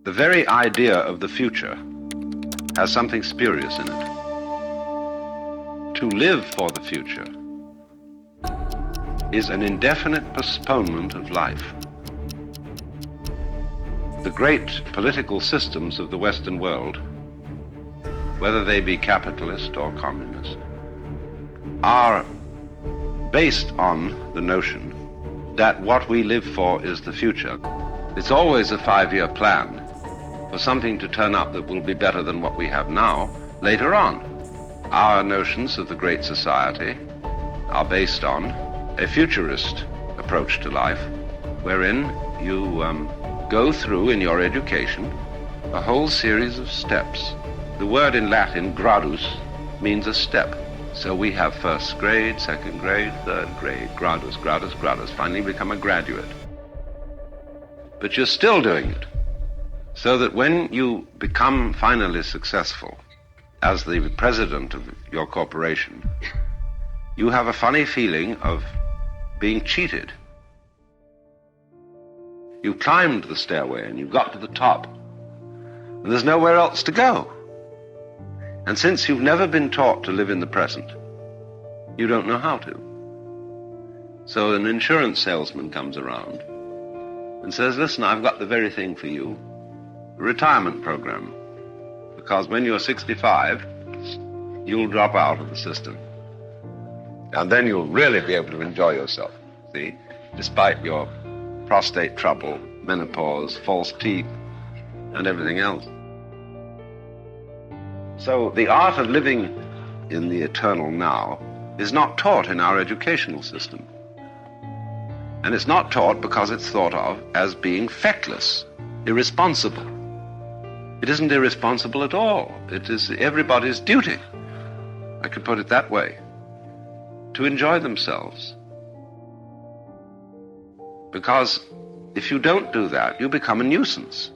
The very idea of the future has something spurious in it. To live for the future is an indefinite postponement of life. The great political systems of the Western world, whether they be capitalist or communist, are based on the notion that what we live for is the future. It's always a 5-year plan for something to turn up that will be better than what we have now later on. Our notions of the Great Society are based on a futurist approach to life, wherein you go through in your education a whole series of steps. The word in Latin, gradus, means a step. So we have first grade, second grade, third grade, gradus, gradus, gradus, finally become a graduate. But you're still doing it, so that when you become finally successful as the president of your corporation, you have a funny feeling of being cheated. You climbed the stairway and you got to the top, and there's nowhere else to go. And since you've never been taught to live in the present, you don't know how to. So an insurance salesman comes around and says, listen, I've got the very thing for you, a retirement program. Because when you're 65, you'll drop out of the system. And then you'll really be able to enjoy yourself, see, despite your prostate trouble, menopause, false teeth, and everything else. So the art of living in the eternal now is not taught in our educational system. And it's not taught because it's thought of as being feckless, irresponsible. It isn't irresponsible at all. It is everybody's duty, I could put it that way, to enjoy themselves. Because if you don't do that, you become a nuisance.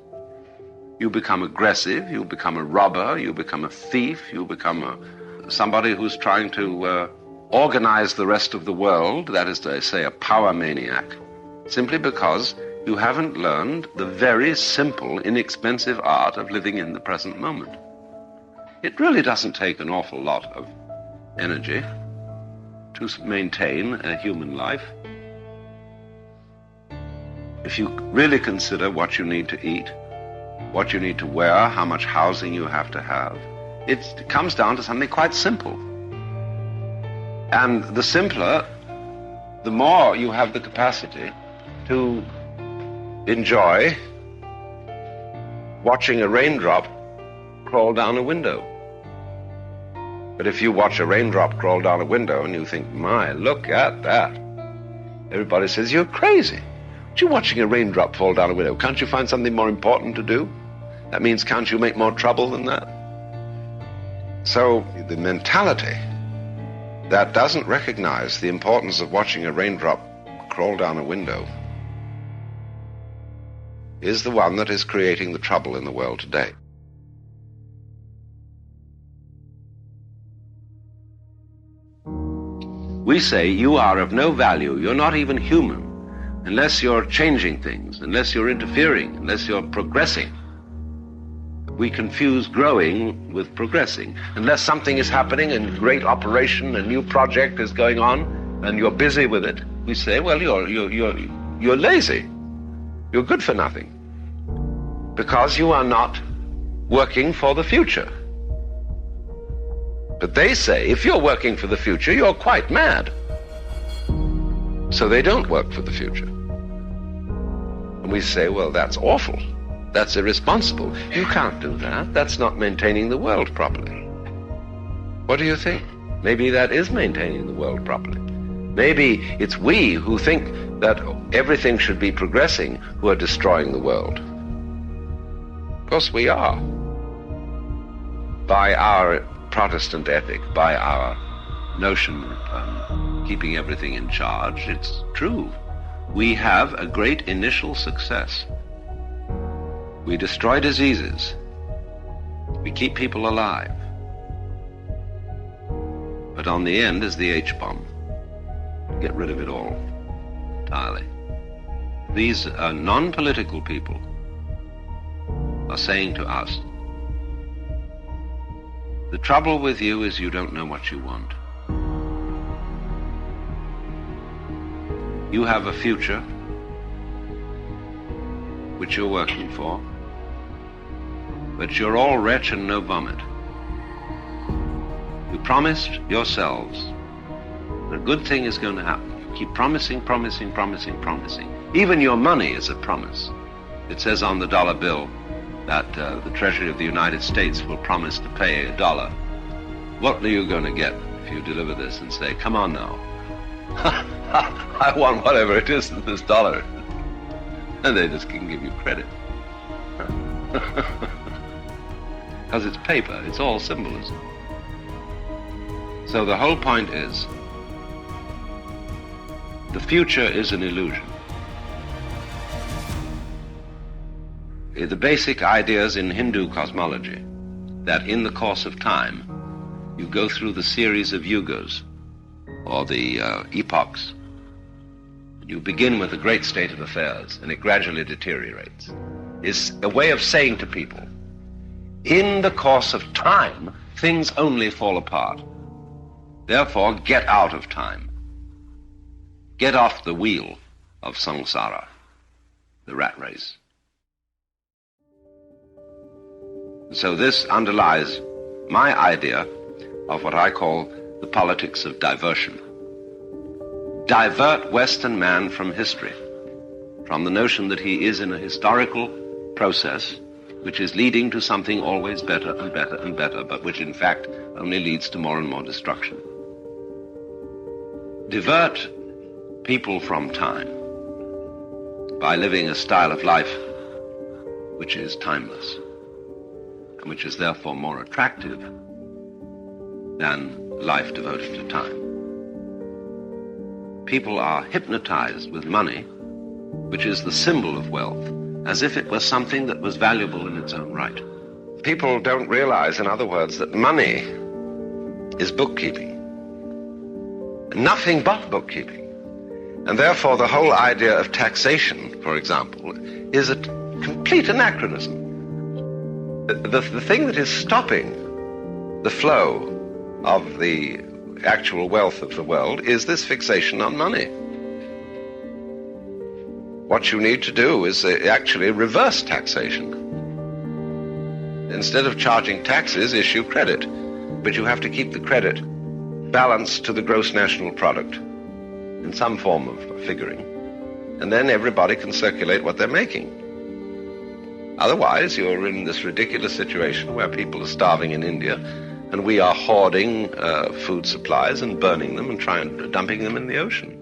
You become aggressive, you become a robber, you become a thief, you become somebody who's trying to organize the rest of the world, that is to say, a power maniac, simply because you haven't learned the very simple, inexpensive art of living in the present moment. It really doesn't take an awful lot of energy to maintain a human life. If you really consider what you need to eat, what you need to wear, how much housing you have to have, it comes down to something quite simple. And the simpler, the more you have the capacity to enjoy watching a raindrop crawl down a window. But if you watch a raindrop crawl down a window and you think, my, look at that, everybody says, you're crazy. You're watching a raindrop fall down a window. Can't you find something more important to do? That means, can't you make more trouble than that? So the mentality that doesn't recognize the importance of watching a raindrop crawl down a window is the one that is creating the trouble in the world today. We say you are of no value, you're not even human, unless you're changing things, unless you're interfering, unless you're progressing. We confuse growing with progressing. Unless something is happening, a great operation, a new project is going on, and you're busy with it, we say, well, you're lazy. You're good for nothing. Because you are not working for the future. But they say, if you're working for the future, you're quite mad. So they don't work for the future. And we say, well, that's awful. That's irresponsible. You can't do that. That's not maintaining the world properly. What do you think? Maybe that is maintaining the world properly. Maybe it's we who think that everything should be progressing who are destroying the world. Of course we are. By our Protestant ethic, by our notion of keeping everything in charge, it's true. We have a great initial success. We destroy diseases. We keep people alive. But on the end is the H-bomb. Get rid of it all, entirely. These non-political people are saying to us, the trouble with you is you don't know what you want. You have a future which you're working for, but you're all wretch and no vomit. You promised yourselves that a good thing is going to happen. You keep promising, promising, promising, promising. Even your money is a promise. It says on the dollar bill that the Treasury of the United States will promise to pay $1. What are you going to get if you deliver this and say, come on now, I want whatever it is in this dollar? And they just can give you credit. Because it's paper, it's all symbolism. So the whole point is, the future is an illusion. The basic ideas in Hindu cosmology, that in the course of time, you go through the series of yugas, or the epochs. You begin with a great state of affairs, and it gradually deteriorates. Is a way of saying to people, in the course of time, things only fall apart. Therefore, get out of time. Get off the wheel of samsara, the rat race. So this underlies my idea of what I call the politics of diversion. Divert Western man from history, from the notion that he is in a historical process which is leading to something always better and better and better, but which in fact only leads to more and more destruction. Divert people from time by living a style of life which is timeless, and which is therefore more attractive than life devoted to time. People are hypnotized with money, which is the symbol of wealth, as if it was something that was valuable in its own right. People don't realize, in other words, that money is bookkeeping. Nothing but bookkeeping. And therefore the whole idea of taxation, for example, is a complete anachronism. The thing that is stopping the flow of the actual wealth of the world is this fixation on money. What you need to do is actually reverse taxation. Instead of charging taxes, issue credit. But you have to keep the credit balanced to the gross national product in some form of figuring. And then everybody can circulate what they're making. Otherwise, you're in this ridiculous situation where people are starving in India, and we are hoarding food supplies and burning them and dumping them in the ocean,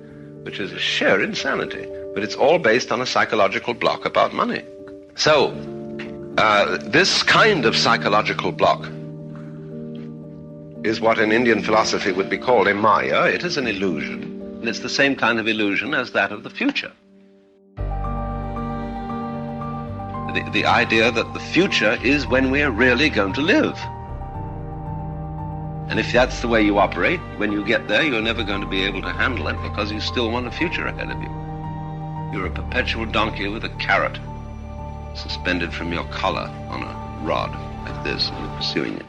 which is a sheer insanity. But it's all based on a psychological block about money. So, this kind of psychological block is what in Indian philosophy would be called a maya. It is an illusion, and it's the same kind of illusion as that of the future. The idea that the future is when we're really going to live. And if that's the way you operate, when you get there, you're never going to be able to handle it because you still want a future ahead of you. You're a perpetual donkey with a carrot suspended from your collar on a rod like this, and you're pursuing it.